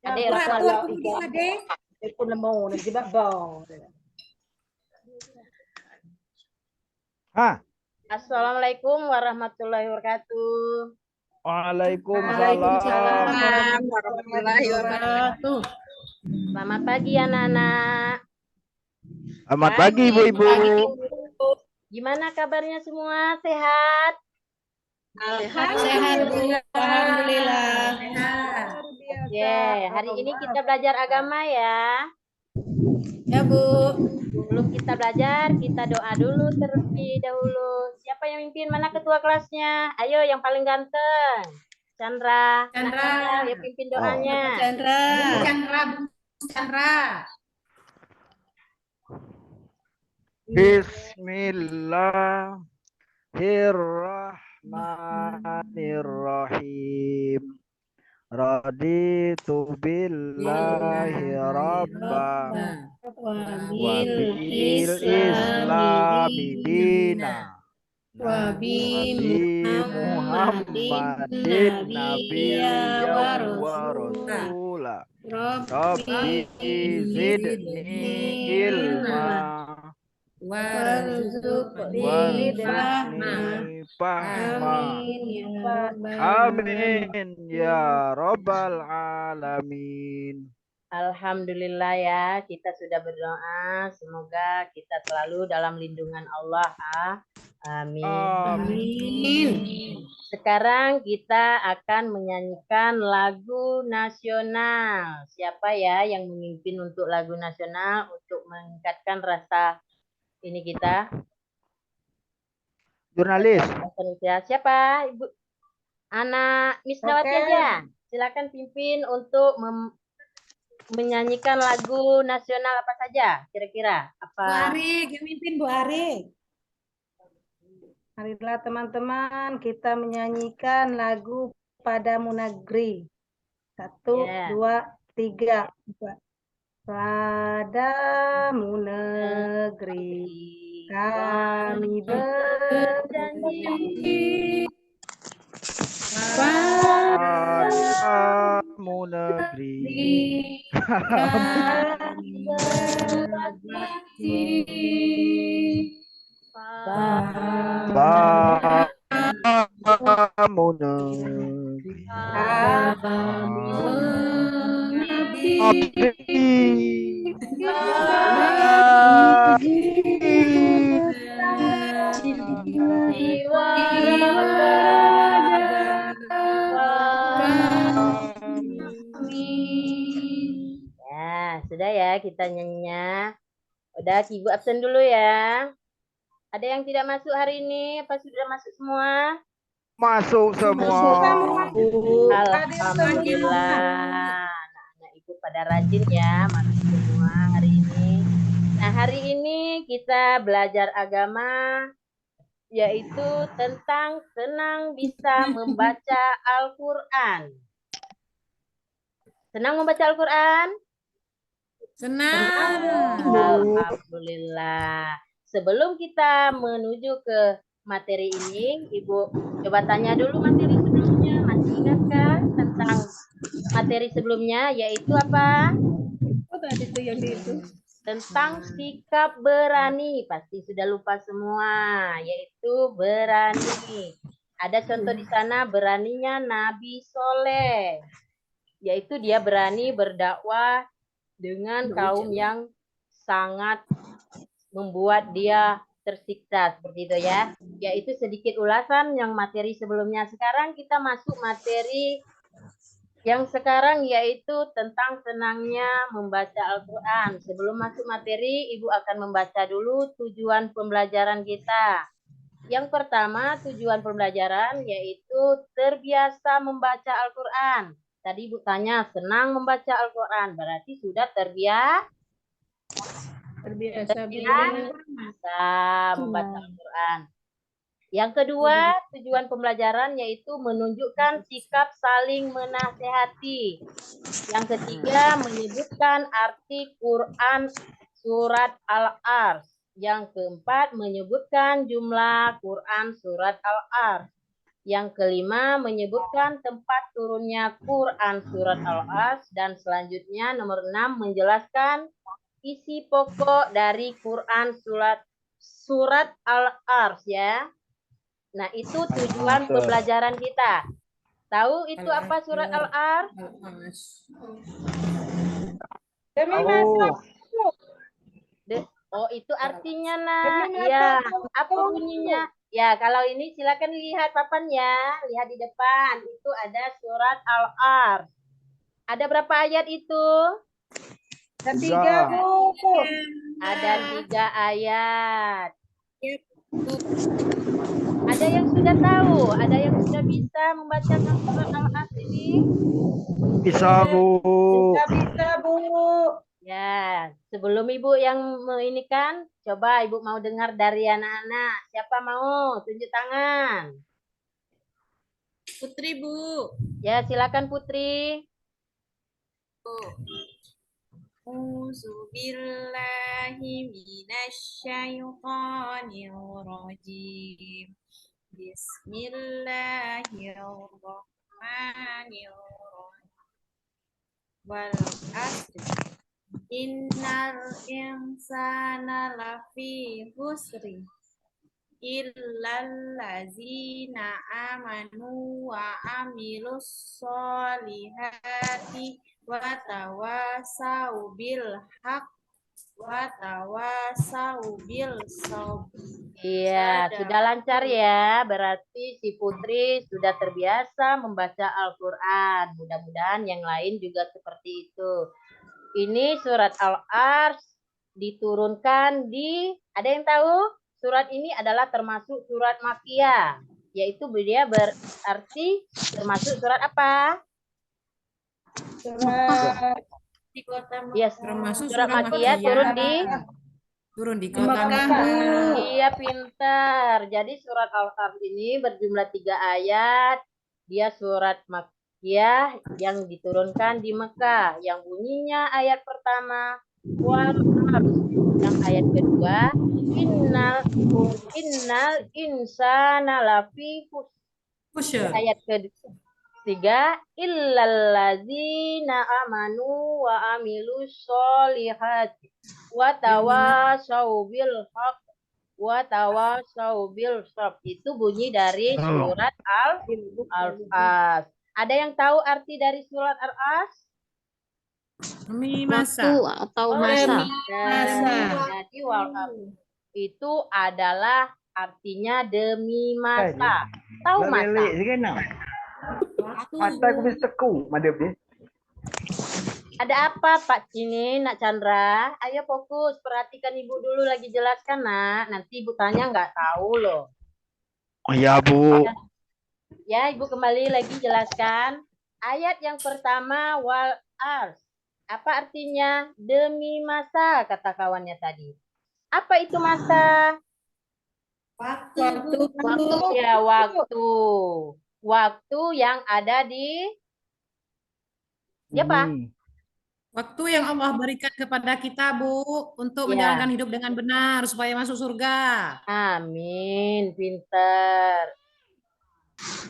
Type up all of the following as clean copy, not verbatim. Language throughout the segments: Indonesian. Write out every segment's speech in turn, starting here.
Adek Aku kalau kemudian adek. pun lemau nanti babau. Assalamualaikum warahmatullahi wabarakatuh. Waalaikumsalam warahmatullahi wabarakatuh. Selamat pagi anak-anak. Selamat pagi Ibu-ibu. Gimana kabarnya semua? Sehat? Sehat Bu, alhamdulillah. Oke, hari ini kita belajar agama ya. Ya Bu. Sebelum kita belajar, kita doa dulu terlebih dahulu. Siapa yang mimpin? Mana ketua kelasnya? Ayo yang paling ganteng. Chandra. Chandra. Ya pimpin doanya. Chandra. Chandra. Bismillahirrahmanirrahim. Raditu billahi rabba wa bil islami dina wa bi Muhammadin nabiyya wa rasula. Rabbi zidni ilma warzuqni fahma. Amin ya rabbal alamin. Alhamdulillah ya, kita sudah berdoa. Semoga kita selalu dalam lindungan Allah. Amin. Sekarang kita akan menyanyikan lagu nasional. Siapa ya yang memimpin untuk lagu nasional untuk meningkatkan rasa ini kita? Jurnalis. Siapa? Ibu Anak Miss Nawati aja. Silakan pimpin untuk menyanyikan lagu nasional apa saja kira-kira? Apa? Bu Arik, yang mimpin Bu Arik. Marilah teman-teman kita menyanyikan lagu Padamu Negeri. 1, 2, 3. Padamu negeri kami berjanji. Padamu negeri kami berbakti. Padamu negeri kami Ya, sudah ya kita nyanyinya. Udah, Ibu absen dulu ya. Ada yang tidak masuk hari ini? Apa sudah masuk semua? Masuk semua. Alhamdulillah. Anak-anak Ibu pada rajin ya, masuk semua hari ini. Nah, hari ini kita belajar agama, yaitu tentang senang bisa membaca Al-Quran. Senang membaca Al-Quran? Senang. Alhamdulillah. Sebelum kita menuju ke materi ini, Ibu coba tanya dulu materi sebelumnya. Masih ingatkah tentang materi sebelumnya, yaitu apa? Oh, tadi itu yang itu. Tentang sikap berani. Pasti sudah lupa semua, yaitu berani. Ada contoh di sana, beraninya Nabi Soleh, yaitu dia berani berdakwah dengan kaum yang sangat membuat dia tersiksa, seperti itu ya. Yaitu sedikit ulasan yang materi sebelumnya. Sekarang kita masuk materi yang sekarang, yaitu tentang senangnya membaca Al-Quran. Sebelum masuk materi, Ibu akan membaca dulu tujuan pembelajaran kita. Yang pertama, tujuan pembelajaran yaitu terbiasa membaca Al-Quran. Tadi Ibu tanya, senang membaca Al-Quran. Berarti sudah terbiasa membaca Al-Quran. Yang kedua, tujuan pembelajaran yaitu menunjukkan sikap saling menasehati. Yang ketiga, menyebutkan arti Quran surat Al-Ars. Yang keempat, menyebutkan jumlah Quran surat Al-Ars. Yang kelima, menyebutkan tempat turunnya Quran surat Al-As. Dan selanjutnya nomor 6, menjelaskan isi pokok dari Quran surat Al-Ars ya. Nah, itu tujuan pembelajaran kita. Tahu itu apa surat Al-Ars? Oh, itu artinya, nak. Ya, apa bunyinya? Ya, kalau ini silakan lihat papan ya. Lihat di depan. Itu ada surat Al-Ars. Ada berapa ayat itu? Tiga. Ada 3 ayat. Ada yang sudah tahu? Ada yang sudah bisa membacakan surat Al-Ars ini? Bisa, Bu. Ya, sebelum Ibu yang ini kan, coba Ibu mau dengar dari anak-anak. Siapa mau? Tunjuk tangan. Putri, Bu. Ya, silakan Putri. Auzubillahi minasyaitonir rajim. Bismillahirrahmanirrahim. Wal asri. Innal insana lafi husri. Illal ladzina amanu wa amilus solihati wa tawasau bil haq wa tawasau bil sabr. Iya, sudah lancar ya. Berarti si Putri sudah terbiasa membaca Al-Quran. Mudah-mudahan yang lain juga seperti itu. Ini surat Al-Ars diturunkan di, ada yang tahu? Surat ini adalah termasuk surat Makkiyah. Yaitu dia berarti termasuk surat apa? Di kota Yes, Termasuk surat surat Makkiyah Makkiyah. Turun di kota Mekah. Iya, pintar. Jadi surat Al-Ars ini berjumlah 3 ayat. Dia surat Makkiyah yang diturunkan di Mekah. Yang bunyinya ayat pertama, wal ars. Yang ayat kedua, innal insana lafi Khusyuk. ayat ketiga, illallazina amanu wa amilus solihati wa tawasau bil haq wa tawasau bil sabr. Itu bunyi dari surat Al-As. Ada yang tahu arti dari surat Al-As? Demi masa. Atau masa. Jadi itu adalah artinya demi masa. Tahu masa? Mata aku bisa teku, madep dia. Ada apa Pak Cini, Nak Chandra? Ayo fokus, perhatikan Ibu dulu lagi jelaskan, Nak. Nanti Ibu tanya nggak tahu loh. Oh ya, Bu. Ya, Ibu kembali lagi jelaskan. Ayat yang pertama, wal ars. Apa artinya? Demi masa, kata kawannya tadi. Apa itu masa? waktu. Ya, waktu. Waktu yang ada di... Siapa? Waktu yang Allah berikan kepada kita, Bu, untuk Ya. menjalankan hidup dengan benar supaya masuk surga. Amin, pinter.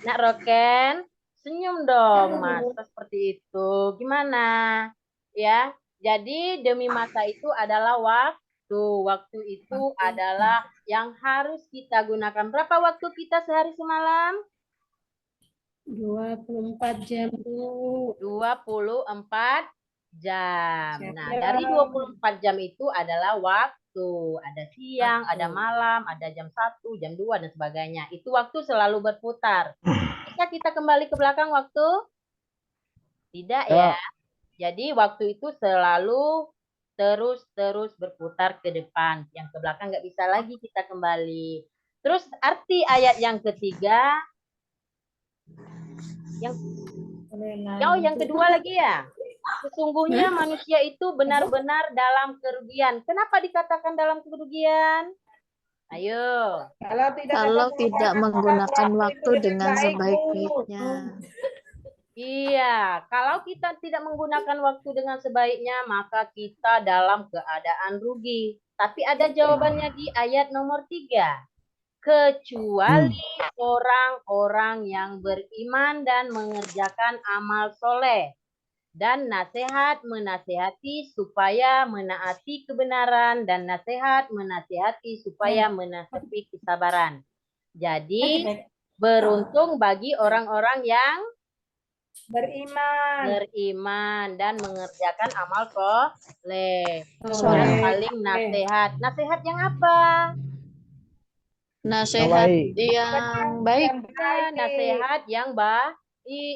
Nak Roken, senyum dong, masa seperti itu. Gimana? Ya, jadi demi masa itu adalah waktu. Waktu itu adalah yang harus kita gunakan. Berapa waktu kita sehari semalam? 24 jam, Bu. 24 jam. Nah, dari 24 jam itu adalah waktu. Ada siang, ada malam, ada jam 1, jam 2, dan sebagainya. Itu waktu selalu berputar. Bisa kita kembali ke belakang waktu? Tidak ya. Jadi waktu itu selalu terus berputar ke depan. Yang ke belakang nggak bisa lagi kita kembali. Terus arti ayat yang ketiga, yang kedua lagi ya. Sesungguhnya manusia itu benar-benar dalam kerugian. Kenapa dikatakan dalam kerugian? Ayo. Kalau tidak menggunakan waktu dengan sebaik-baiknya. Iya, kalau kita tidak menggunakan waktu dengan sebaiknya, maka kita dalam keadaan rugi. Tapi ada jawabannya di ayat nomor 3. kecuali orang-orang yang beriman dan mengerjakan amal soleh dan nasihat menasehati supaya menaati kebenaran dan nasihat menasehati supaya menepi kesabaran. Jadi beruntung bagi orang-orang yang beriman dan mengerjakan amal soleh dan saling nasihat. Nasihat yang apa? Nasihat Baik. yang baik. Nasihat yang baik.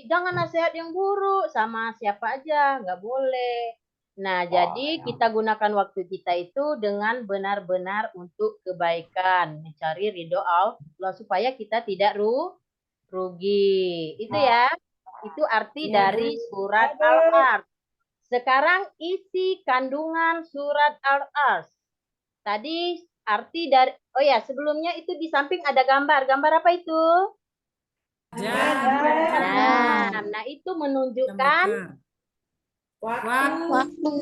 Jangan nasihat yang buruk sama siapa aja, nggak boleh. Nah, jadi kita gunakan waktu kita itu dengan benar-benar untuk kebaikan, mencari ridho Allah supaya kita tidak rugi. Itu ya. Itu arti dari surat Al-Ars. Sekarang isi kandungan surat Al-Ars. Tadi arti dari, oh ya, sebelumnya itu di samping ada gambar. Gambar apa itu? Nah, itu menunjukkan waktu.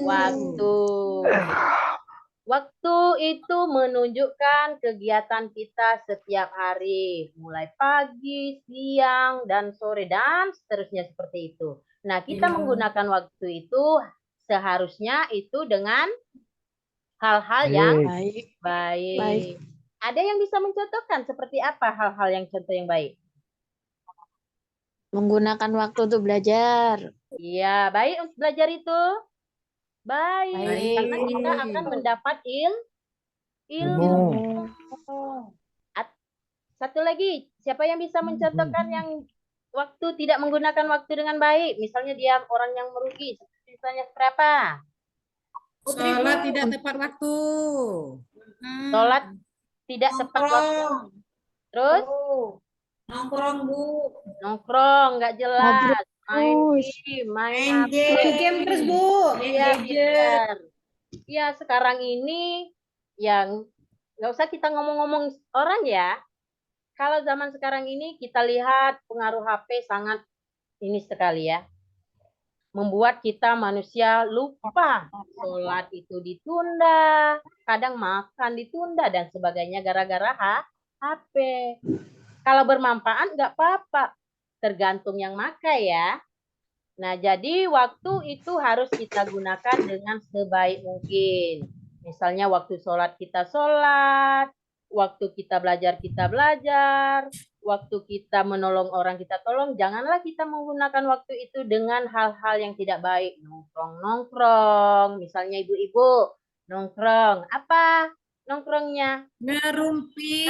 Waktu itu menunjukkan kegiatan kita setiap hari, mulai pagi, siang, dan sore, dan seterusnya seperti itu. Nah, kita menggunakan waktu itu seharusnya itu dengan hal-hal yang baik. Ada yang bisa mencontohkan seperti apa hal-hal yang contoh yang baik? Menggunakan waktu untuk belajar. Iya, baik untuk belajar itu. Baik. Karena kita akan mendapat ilmu. Satu lagi, siapa yang bisa mencontohkan yang waktu tidak menggunakan waktu dengan baik? Misalnya dia orang yang merugi. Misalnya berapa? Sholat tidak tepat waktu. Sholat tidak tepat waktu. Terus? Nongkrong, Bu. Nongkrong, nggak jelas. Main game, main Game terus, Bu. Iya, benar. Ya, sekarang ini yang nggak usah kita ngomong-ngomong orang ya. Kalau zaman sekarang ini kita lihat pengaruh HP sangat ini sekali ya. Membuat kita manusia lupa. Sholat itu ditunda, kadang makan ditunda dan sebagainya gara-gara HP. Kalau bermanfaat nggak apa-apa. Tergantung yang makai ya. Nah, jadi waktu itu harus kita gunakan dengan sebaik mungkin. Misalnya waktu sholat kita sholat, waktu kita belajar, waktu kita menolong orang kita tolong. Janganlah kita menggunakan waktu itu dengan hal-hal yang tidak baik. Nongkrong-nongkrong, misalnya ibu-ibu nongkrong. Apa nongkrongnya? Ngerumpi.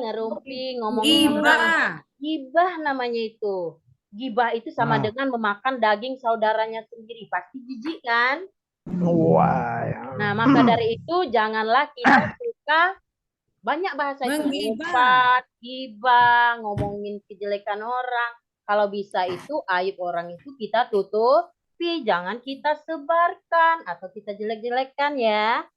Ngerumpi, ngomongin orang. Gibah namanya itu. Gibah itu sama dengan memakan daging saudaranya sendiri. Pasti jijik kan? Wah. Nah, maka dari itu janganlah kita suka banyak bahasa itu. Ngumpat, gibah, ngomongin kejelekan orang. Kalau bisa itu aib orang itu kita tutupi. Jangan kita sebarkan atau kita jelek-jelekkan ya.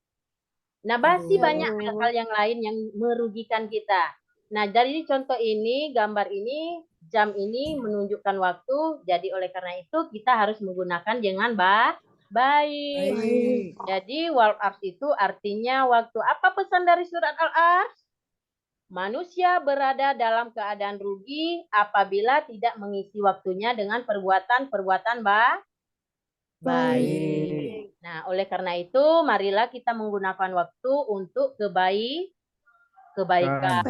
Nah, masih banyak hal-hal yang lain yang merugikan kita. Nah, dari contoh ini, gambar ini, jam ini menunjukkan waktu. Jadi oleh karena itu kita harus menggunakan dengan baik. Jadi Wal-Ars itu artinya waktu. Apa pesan dari surat Al-Ars? Manusia berada dalam keadaan rugi apabila tidak mengisi waktunya dengan perbuatan-perbuatan baik. Nah, oleh karena itu marilah kita menggunakan waktu untuk kebaikan.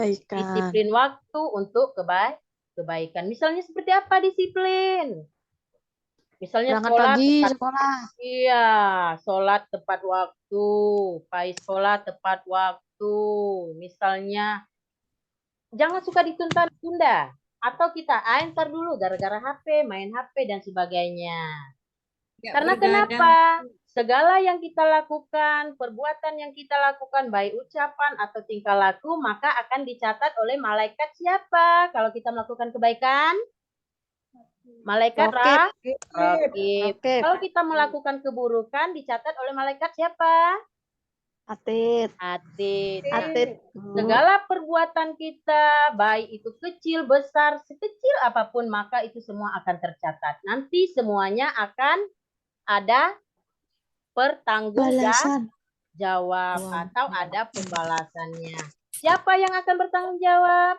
Disiplin waktu untuk kebaikan. Misalnya seperti apa disiplin? Misalnya Berangkat pagi sekolah. Iya, sholat tepat waktu. Sekolah tepat waktu. Misalnya jangan suka ditunda-tunda. Atau kita ntar dulu gara-gara HP, main HP dan sebagainya. Karena kenapa? Segala yang kita lakukan, perbuatan yang kita lakukan, baik ucapan atau tingkah laku, maka akan dicatat oleh malaikat siapa? Kalau kita melakukan kebaikan? Malaikat Raqib. Kalau kita melakukan keburukan, dicatat oleh malaikat siapa? Atid. Segala perbuatan kita, baik itu kecil, besar, sekecil apapun, maka itu semua akan tercatat. Nanti semuanya akan ada pertanggungjawab atau ada pembalasannya. Siapa yang akan bertanggung jawab?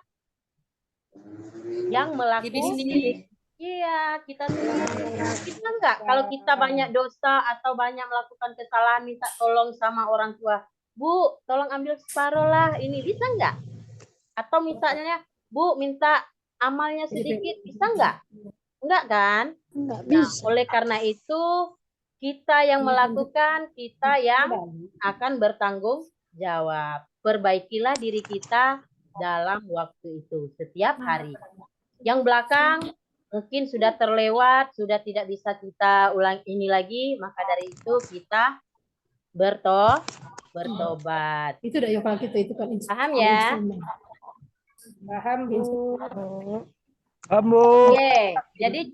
Yang melakukan. Diri sendiri. Iya, kita semua. Kita enggak, kalau kita banyak dosa atau banyak melakukan kesalahan, minta tolong sama orang tua. Bu, tolong ambil separuh lah, ini bisa enggak? Atau misalnya, Bu, minta amalnya sedikit, bisa enggak? Enggak kan? Nggak Nah, bisa. oleh karena itu, kita yang melakukan, kita yang akan bertanggung jawab. Perbaikilah diri kita dalam waktu itu, setiap hari. Yang belakang mungkin sudah terlewat, sudah tidak bisa kita ulang ini lagi, maka dari itu kita bertobat. Itu udah ya kalau gitu itu kan Paham ya? instrumen. Paham Bu. Kamu. Oke, jadi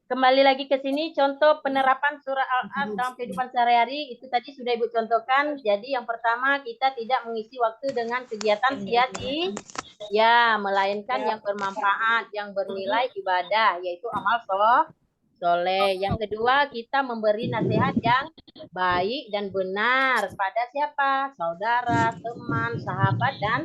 kembali lagi ke sini, contoh penerapan surah Al-As dalam kehidupan sehari-hari, itu tadi sudah Ibu contohkan. Jadi yang pertama, kita tidak mengisi waktu dengan kegiatan sia-sia, ya, melainkan yang bermanfaat, yang bernilai ibadah, yaitu amal soleh. Yang kedua, kita memberi nasihat yang baik dan benar pada siapa? Saudara, teman, sahabat, dan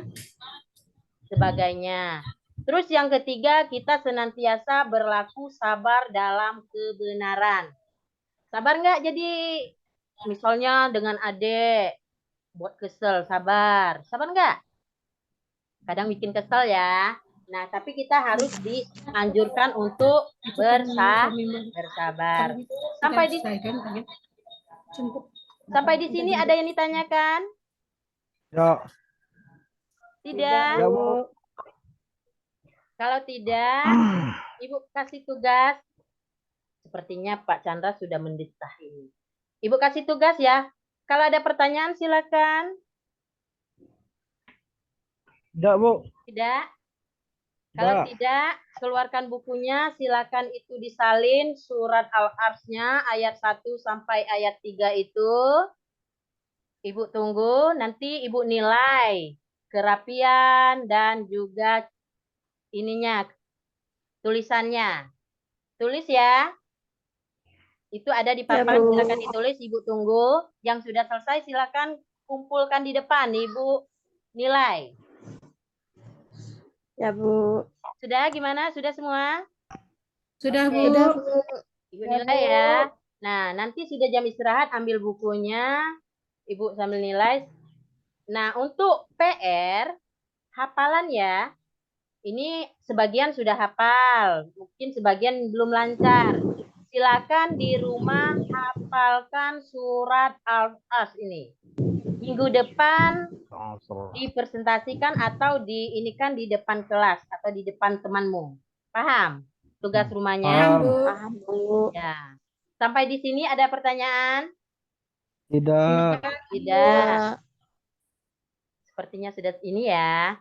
sebagainya. Terus yang ketiga, kita senantiasa berlaku sabar dalam kebenaran. Sabar nggak? Jadi misalnya dengan adik buat kesel, sabar. Sabar nggak? Kadang bikin kesel ya. Nah, tapi kita harus dianjurkan untuk bersabar. Sampai di sini ada yang ditanyakan? Ya. Tidak? Ya, Bu. Kalau tidak, Ibu kasih tugas. Sepertinya Pak Chandra sudah mendesah ini. Ibu kasih tugas ya. Kalau ada pertanyaan silakan. Tidak, Bu. Tidak? Kalau tidak, keluarkan bukunya. Silakan itu disalin surat Al-Arsy-nya ayat 1 sampai ayat 3 itu. Ibu tunggu, nanti Ibu nilai kerapian dan juga ininya, tulisannya. Tulis ya. Itu ada di papan, silakan ditulis, Ibu tunggu. Yang sudah selesai silakan kumpulkan di depan, Ibu nilai. Ya, Bu. Sudah gimana? Sudah semua? Sudah, Bu. Udah, Bu. Ibu nilai ya. Nah, nanti sudah jam istirahat, ambil bukunya. Ibu sambil nilai. Nah, untuk PR, hafalan ya. Ini sebagian sudah hafal, mungkin sebagian belum lancar. Silakan di rumah hafalkan surat Al-As ini. Minggu depan dipresentasikan atau diinikan di depan kelas atau di depan temanmu. Paham? Tugas rumahnya? Paham, Bu. Ya. Sampai di sini ada pertanyaan? Tidak. Tidak. Sepertinya sudah ini ya.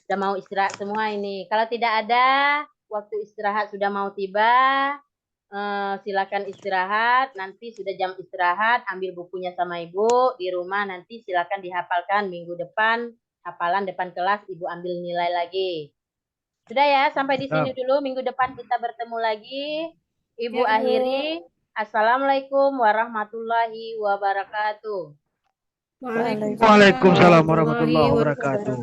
Sudah mau istirahat semua ini. Kalau tidak ada, waktu istirahat sudah mau tiba, silakan istirahat. Nanti sudah jam istirahat, ambil bukunya sama Ibu di rumah. Nanti silakan dihafalkan minggu depan, hafalan depan kelas, Ibu ambil nilai lagi. Sudah ya, sampai di sini dulu. Minggu depan kita bertemu lagi. Ibu akhiri. Assalamualaikum warahmatullahi wabarakatuh. Waalaikumsalam warahmatullahi wabarakatuh.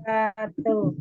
Satu.